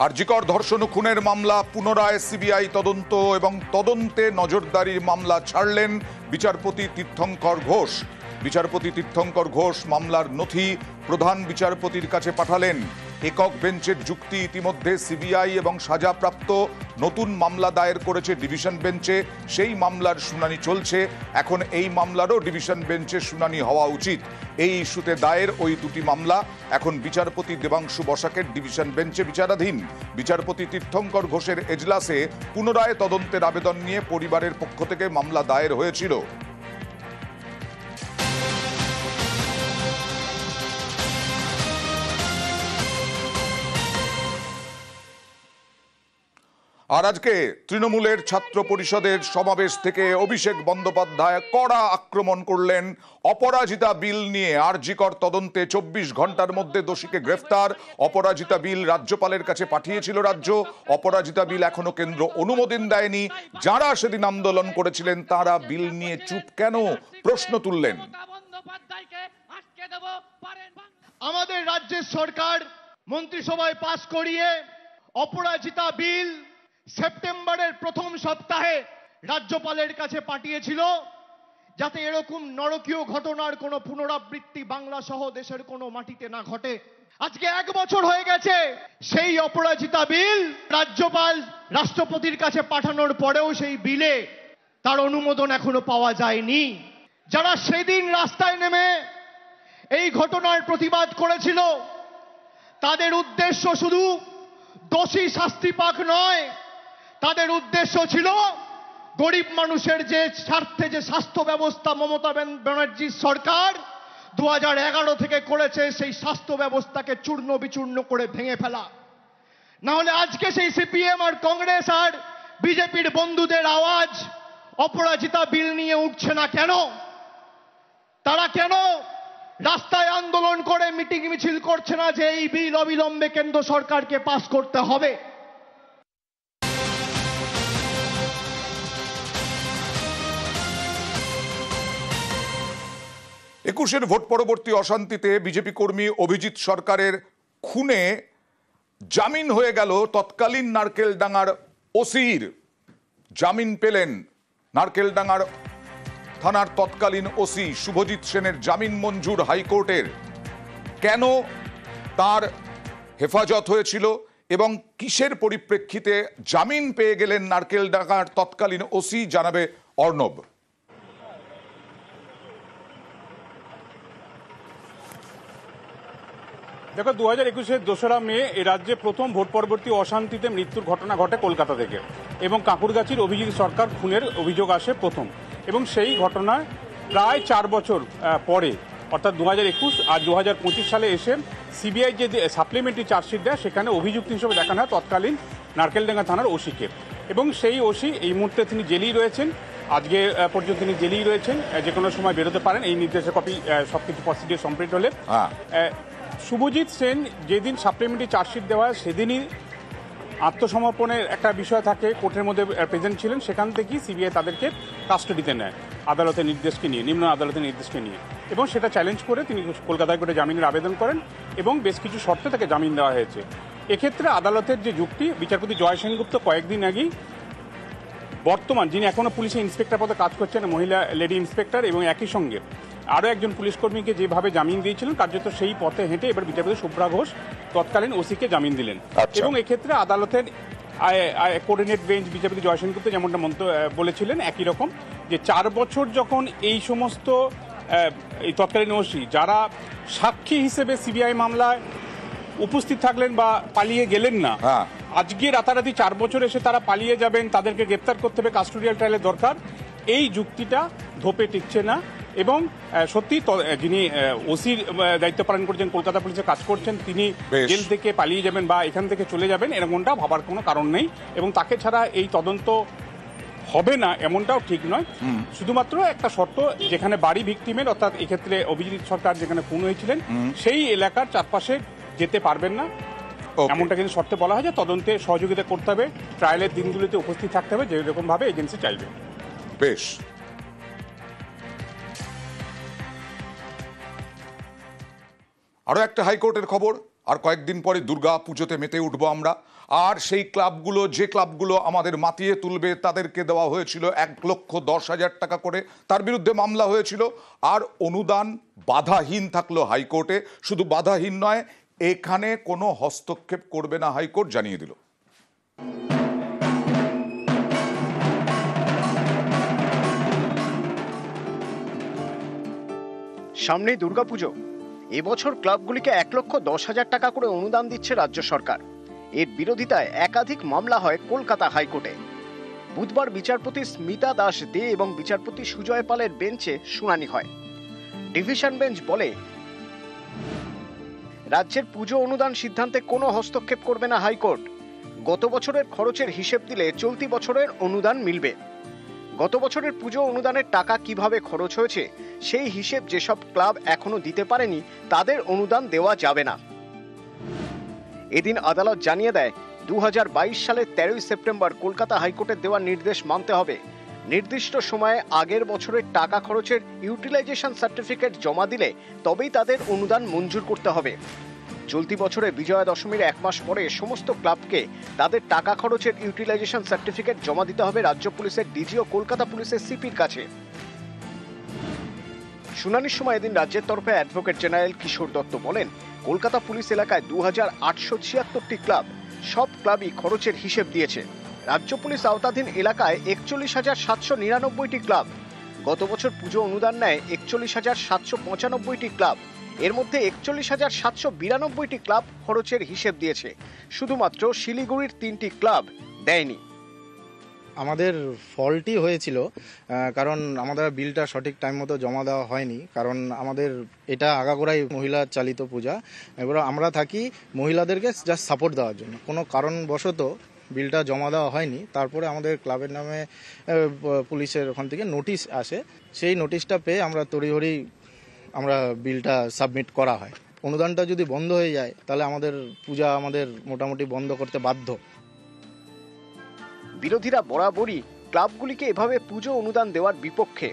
আরজিকর ধর্ষণ ও খুনের মামলা পুনরায় সিবিআই তদন্ত এবং তদন্তে নজরদারির মামলা ছাড়লেন বিচারপতি তীর্থঙ্কর ঘোষ। বিচারপতি তীর্থঙ্কর ঘোষ মামলার নথি প্রধান বিচারপতির কাছে পাঠালেন। একক বেঞ্চের যুক্তি, ইতিমধ্যে সিবিআই এবং সাজাপ্রাপ্ত নতুন মামলা দায়ের করেছে ডিভিশন বেঞ্চে, সেই মামলার শুনানি চলছে। এখন এই মামলারও ডিভিশন বেঞ্চে শুনানি হওয়া উচিত। এই ইস্যুতে দায়ের ওই দুটি মামলা এখন বিচারপতি দেবাংশু বসাকের ডিভিশন বেঞ্চে বিচারাধীন। বিচারপতি তীর্থঙ্কর ঘোষের এজলাসে পুনরায় তদন্তের আবেদন নিয়ে পরিবারের পক্ষ থেকে মামলা দায়ের হয়েছিল। আর আজকে তৃণমূলের ছাত্র পরিষদের সমাবেশ থেকে অভিষেক বন্দ্যোপাধ্যায় কড়া আক্রমণ করলেন অপরাজিতা বিল নিয়ে। আরজিকর তদন্তে 24 ঘন্টার মধ্যে দোষীকে গ্রেফতার। অপরাজিতা বিল রাজ্যপালের কাছে পাঠিয়েছিল রাজ্য। অপরাজিতা বিল এখনো কেন্দ্র অনুমোদন দেয়নি। যারা সেদিন আন্দোলন করেছিলেন তারা বিল নিয়ে চুপ কেন, প্রশ্ন তুললেন। আমাদের রাজ্যের সরকার মন্ত্রিসভায় পাস করিয়ে অপরাজিতা বিল সেপ্টেম্বরের প্রথম সপ্তাহে রাজ্যপালের কাছে পাঠিয়েছিল, যাতে এরকম নরকীয় ঘটনার কোনো পুনরাবৃত্তি বাংলা সহ দেশের কোনো মাটিতে না ঘটে। আজকে 1 বছর হয়ে গেছে সেই অপরাজিতা বিল রাজ্যপাল রাষ্ট্রপতির কাছে পাঠানোর পরেও সেই বিলে তার অনুমোদন এখনো পাওয়া যায়নি। যারা সেদিন রাস্তায় নেমে এই ঘটনার প্রতিবাদ করেছিল তাদের উদ্দেশ্য শুধু দোষী শাস্তি পাক নয়, তাদের উদ্দেশ্য ছিল গরিব মানুষের যে স্বার্থে যে স্বাস্থ্য ব্যবস্থা মমতা ব্যানার্জির সরকার 2011 থেকে করেছে সেই স্বাস্থ্য ব্যবস্থাকে চূর্ণ বিচূর্ণ করে ভেঙে ফেলা। না হলে আজকে সেই সিপিএম আর কংগ্রেস আর বিজেপির বন্ধুদের আওয়াজ অপরাজিতা বিল নিয়ে উঠছে না কেন? তারা কেন রাস্তায় আন্দোলন করে মিটিং মিছিল করছে না যে এই বিল অবিলম্বে কেন্দ্র সরকারকে পাস করতে হবে? 21-এর ভোট পরবর্তী অশান্তিতে বিজেপি কর্মী অভিজিৎ সরকারের খুনে জামিন হয়ে গেল তৎকালীন নারকেলডাঙ্গার ওসির। জামিন পেলেন নারকেলডাঙ্গার থানার তৎকালীন ওসি শুভজিৎ সেনের জামিন মঞ্জুর হাইকোর্টের। কেন তার হেফাজত হয়েছিল এবং কিসের পরিপ্রেক্ষিতে জামিন পেয়ে গেলেন নারকেলডাঙ্গার তৎকালীন ওসি, জানাবে অর্ণব। দেখো, 2021-এর 2রা মে এ রাজ্যে প্রথম ভোট পরবর্তী অশান্তিতে মৃত্যুর ঘটনা ঘটে কলকাতা থেকে, এবং কাঁকুরগাছির অভিজিৎ সরকার খুনের অভিযোগ আসে প্রথম। এবং সেই ঘটনায় প্রায় 4 বছর পরে, অর্থাৎ 2021 আর 2025 সালে এসে সিবিআই যে সাপ্লিমেন্টারি চার্জশিট দেয় সেখানে অভিযুক্ত হিসেবে দেখানো হয় তৎকালীন নারকেলডাঙ্গা থানার ওসিকে। এবং সেই ওসি এই মুহূর্তে তিনি জেলেই রয়েছেন। আজকে পর্যন্ত তিনি জেলেই রয়েছেন, যে কোনো সময় বেরোতে পারেন এই নির্দেশের কপি সবকিছু প্রসিডিউর কমপ্লিট হলে। শুভজিৎ সেন যেদিন সাপ্লিমেন্টারি চার্জশিট দেওয়া হয় সেদিনই আত্মসমর্পণের একটা বিষয় থাকে, কোর্টের মধ্যে প্রেজেন্ট ছিলেন। সেখান থেকেই সিবিআই তাদেরকে কাস্টাডিতে নেয় আদালতের নির্দেশকে নিয়ে, নিম্ন আদালতের নির্দেশকে নিয়ে। এবং সেটা চ্যালেঞ্জ করে তিনি কলকাতা হাইকোর্টে জামিনের আবেদন করেন এবং বেশ কিছু শর্তে তাকে জামিন দেওয়া হয়েছে। এক্ষেত্রে আদালতের যে যুক্তি, বিচারপতি জয় সেনগুপ্ত কয়েকদিন আগেই বর্তমান যিনি এখনও পুলিশে ইন্সপেক্টর পদে কাজ করছেন, মহিলা লেডি ইন্সপেক্টর, এবং একই সঙ্গে আরও একজন পুলিশ কর্মীকে যেভাবে জামিন দিয়েছিলেন কার্যত সেই পথে হেঁটে এবার বিচারপতি শুভ্রা ঘোষ তৎকালীন ওসিকে জামিন দিলেন। এবং এক্ষেত্রে আদালতের কোঅর্ডিনেট বেঞ্চ বিচারপতি জয় সেনগুপ্ত যেমনটা বলেছিলেন একই রকম, যে 4 বছর যখন এই সমস্ত এই তৎকালীন ওসি যারা সাক্ষী হিসেবে সিবিআই মামলায় উপস্থিত থাকলেন বা পালিয়ে গেলেন না, আজকে রাতারাতি 4 বছর এসে তারা পালিয়ে যাবেন, তাদেরকে গ্রেপ্তার করতে হবে, কাস্টোডিয়াল ট্রায়ালের দরকার, এই যুক্তিটা ধোপে টিকছে না। এবং সত্যি যিনি ওসির দায়িত্ব পালন করছেন, কলকাতা পুলিশে কাজ করছেন, তিনি জেল থেকে পালিয়ে যাবেন বা এখান থেকে চলে যাবেন এরকমটা ভাবার কোনো কারণ নেই। এবং তাকে ছাড়া এই তদন্ত হবে না এমনটাও ঠিক নয়। শুধুমাত্র একটা শর্ত, যেখানে বাড়ি ভিকটিমের, অর্থাৎ এক্ষেত্রে অভিজিৎ সরকার যেখানে খুন হয়েছিলেন সেই এলাকার চারপাশে যেতে পারবেন না, এমনটা কিন্তু শর্তে বলা হয়। যে তদন্তে সহযোগিতা করতে হবে, ট্রায়ালের দিনগুলিতে উপস্থিত থাকতে হবে, যেরকম ভাবে এজেন্সি চাইবে। বেশ, আরো একটা হাইকোর্টের খবর। আর কয়েকদিন পরে দুর্গা পুজোতে মেতে উঠবো আমরা। আর সেই ক্লাবগুলো, যে ক্লাবগুলো আমাদের মাতিয়ে তুলবে, তাদেরকে দেওয়া হয়েছিল 1,10,000 টাকা করে, তার বিরুদ্ধে মামলা হয়েছিল। আর অনুদান বাধাহীন থাকলো হাইকোর্টে। শুধু বাধাহীন নয়, এখানে কোনো হস্তক্ষেপ করবে না হাইকোর্ট জানিয়ে দিল। সামনেই দুর্গাপুজো। এবছর ক্লাবগুলিকে 1,10,000 টাকা করে অনুদান দিচ্ছে রাজ্য সরকার। এর বিরোধিতায় একাধিক মামলা হয় কলকাতা হাইকোর্টে। বুধবার বিচারপতি স্মিতা দাস দে এবং বিচারপতি সুজয় পালের বেঞ্চে শুনানি হয়। ডিভিশন বেঞ্চ বলে, রাজ্যের পুজো অনুদান সিদ্ধান্তে কোনো হস্তক্ষেপ করবে না হাইকোর্ট। গত বছরের খরচের হিসেব দিলে চলতি বছরের অনুদান মিলবে। গত বছরের পুজো অনুদানের টাকা কিভাবে খরচ হয়েছে সেই হিসেব যেসব ক্লাব এখনো দিতে পারেনি তাদের অনুদান দেওয়া যাবে না। এদিন আদালত জানিয়ে দেয়, 2022 সালের 13 সেপ্টেম্বর কলকাতা হাইকোর্টের দেওয়া নির্দেশ মানতে হবে। নির্দিষ্ট সময়ে আগের বছরের টাকা খরচের ইউটিলাইজেশন সার্টিফিকেট জমা দিলে তবেই তাদের অনুদান মঞ্জুর করতে হবে। চলতি বছরে বিজয়া দশমীর 1 মাস পরে সমস্ত ক্লাবকে তাদের টাকা খরচের ইউটিলাইজেশন সার্টিফিকেট জমা দিতে হবে রাজ্য পুলিশের ডিজি ও কলকাতা পুলিশের সিপির কাছে। শুনানির সময় এদিন রাজ্যের তরফে অ্যাডভোকেট জেনারেল কিশোর দত্ত বলেন, কলকাতা পুলিশ এলাকায় 2,876টি ক্লাব, সব ক্লাবই খরচের হিসেব দিয়েছে। রাজ্য পুলিশ আওতাধীন এলাকায় 41,799টি ক্লাব। গত বছর পুজো অনুদান নেয় 41,795টি ক্লাব। এর মধ্যে 41,792টি ক্লাব খরচের হিসেব দিয়েছে। শুধুমাত্র শিলিগুড়ির 3টি ক্লাব দেয়নি। আমাদের ফল্টই হয়েছিল, কারণ আমাদের বিলটা সঠিক টাইম মতো জমা দেওয়া হয়নি। কারণ আমাদের এটা আগাগোড়াই মহিলা চালিত পূজা। এবার আমরা থাকি মহিলাদেরকে জাস্ট সাপোর্ট দেওয়ার জন্য। কোনো কারণবশত বিলটা জমা দেওয়া হয়নি। তারপরে আমাদের ক্লাবের নামে পুলিশের ওখান থেকে নোটিশ আসে। সেই নোটিশটা পেয়ে আমরা তড়িঘড়ি আমরা বিলটা সাবমিট করা হয়। অনুদানটা যদি বন্ধ হয়ে যায় তাহলে আমাদের পূজা আমাদের মোটামুটি বন্ধ করতে বাধ্য। বিরোধীরা বরাবরই ক্লাবগুলিকে এভাবে পুজো অনুদান দেওয়ার বিপক্ষে।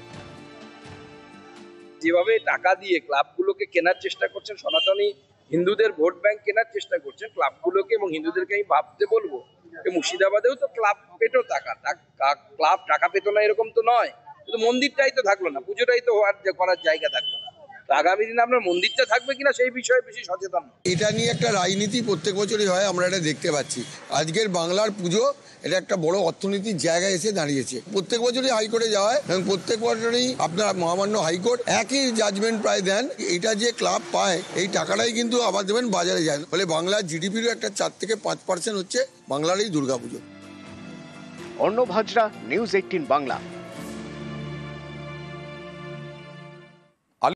যেভাবে টাকা দিয়ে ক্লাবগুলোকে কেনার চেষ্টা করছেন, সনাতনী হিন্দুদের ভোট ব্যাংক কেনার চেষ্টা করছেন ক্লাবগুলোকে, এবং হিন্দুদেরকে আমি ভাবতে বলবো মুর্শিদাবাদেও তো ক্লাব পেতো টাকা, ক্লাব টাকা পেতো না এরকম তো নয়, শুধু মন্দিরটাই তো থাকলো না, পুজোটাই তো করার জায়গা থাকলো না। আগামী দিনে আপনার মন্দিরটা থাকবে কিনা সেই বিষয়ে বেশি সচেতন। এটা নিয়ে একটা রাজনীতি প্রত্যেক বছরই হয়, আমরা এটা দেখতে পাচ্ছি। আজকের বাংলার পুজো এটা একটা বড় অর্থনীতির জায়গায় এসে দাঁড়িয়েছে। প্রত্যেক বছরই হাইকোর্টে যাওয়া হয় এবং প্রত্যেক বছরই আপনার মহামান্য হাইকোর্ট একই জাজমেন্ট প্রায় দেন। এটা যে ক্লাব পায় এই টাকাটাই কিন্তু আবার দেবেন বাজারে যায়, ফলে বাংলার জিডিপিরও একটা 4 থেকে 5% হচ্ছে বাংলার এই দুর্গাপুজো। অর্ণব হাজরা, নিউজ 18 বাংলা।